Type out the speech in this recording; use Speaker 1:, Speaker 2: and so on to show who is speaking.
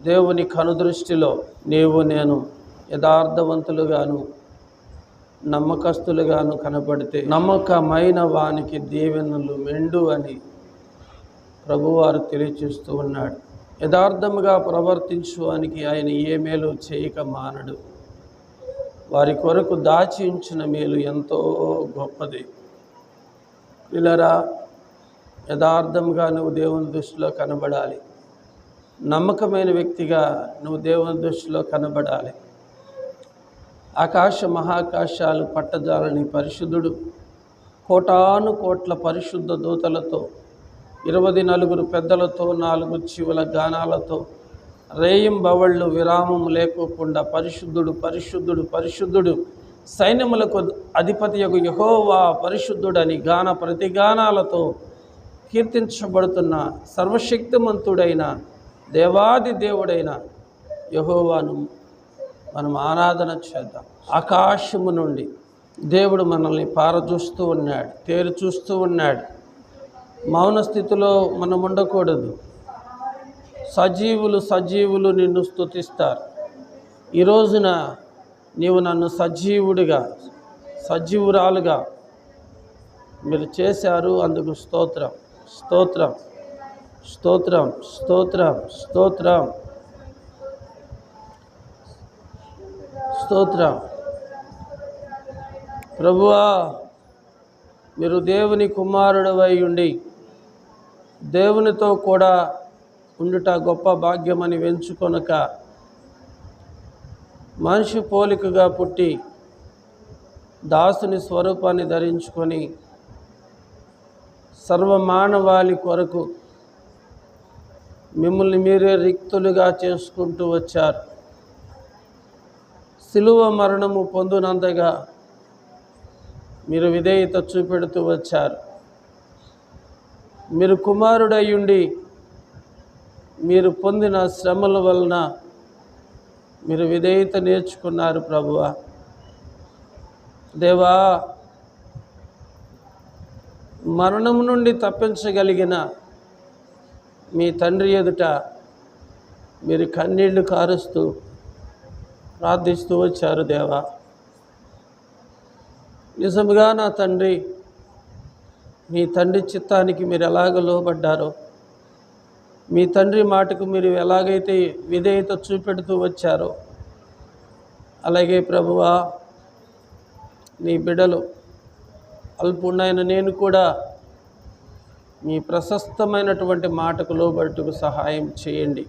Speaker 1: దేవుని కనుదృష్టిలో నేను యథార్థవంతులుగాను నమ్మకస్తులుగాను కనబడితే నమ్మకమైన వానికి దీవెనలు మెండు అని ప్రభువారు తెలియచేస్తూ ఉన్నాడు. యథార్థముగా ప్రవర్తించువానికి ఆయన ఏ మేలు చేయక మానడు. వారి కొరకు దాచి ఉంచిన మేలు ఎంతో గొప్పది. పిల్లరా, యథార్థంగా నువ్వు దేవుని దృష్టిలో కనబడాలి. నమ్మకమైన వ్యక్తిగా నువ్వు దేవుని దృష్టిలో కనబడాలి. ఆకాశ మహాకాశాలు పట్టజాలని పరిశుద్ధుడు కోటాను కోట్ల పరిశుద్ధ దూతలతో 24 పెద్దలతో 4 చెవుల గానాలతో రేయింబవళ్ళు విరామం లేకోకుండా పరిశుద్ధుడు పరిశుద్ధుడు పరిశుద్ధుడు సైన్యములకు అధిపతియగు యెహోవా పరిశుద్ధుడని గాన ప్రతిగానాలతో కీర్తించబడుతున్న సర్వశక్తిమంతుడైన దేవాది దేవుడైన యెహోవాను మనం ఆరాధన చేద్దాం. ఆకాశము నుండి దేవుడు మనల్ని పారచూస్తూ ఉన్నాడు, తేరు చూస్తూ ఉన్నాడు. మౌన స్థితిలో మనం ఉండకూడదు. సజీవులు నిన్ను స్తుతిస్తారు. ఈ రోజున నీవు నన్ను సజీవురాలుగా మీరు చేశారు, అందుకు స్తోత్రం స్తోత్రం స్తోత్రం స్తోత్రం స్తోత్రం స్తోత్రం. ప్రభువా, మీరు దేవుని కుమారుడవై ఉండి దేవునితో కూడా ఉండుట గొప్ప భాగ్యమని ఎంచుకొనక మనిషి పోలికగా పుట్టి దాసుని స్వరూపాన్ని ధరించుకొని సర్వమానవాళి కొరకు మిమ్మల్ని మీరే రిక్తులుగా చేసుకుంటూ వచ్చారు. సిలువ మరణము పొందునంతగా మీరు విధేయత చూపెడుతూ వచ్చారు. మీరు కుమారుడయ్యుండి మీరు పొందిన శ్రమల వలన మీరు విధేయత నేర్చుకున్నారు. ప్రభువా, దేవా, మరణం నుండి తప్పించగలిగిన మీ తండ్రి ఎదుట మీరు కన్నీళ్లు కారుస్తూ ప్రార్థిస్తూ వచ్చారు. దేవా, నిజముగా నా తండ్రి, మీ తండ్రి చిత్తానికి మీరు ఎలాగ లోబడ్డారో, మీ తండ్రి మాటకు మీరు ఎలాగైతే విధేయత చూపెడుతూ వచ్చారో, అలాగే ప్రభువా, నీ బిడ్డలు అల్పుడైన నేను కూడా మీ ప్రశస్తమైనటువంటి మాటకు లోబడుటకు సహాయం చేయండి.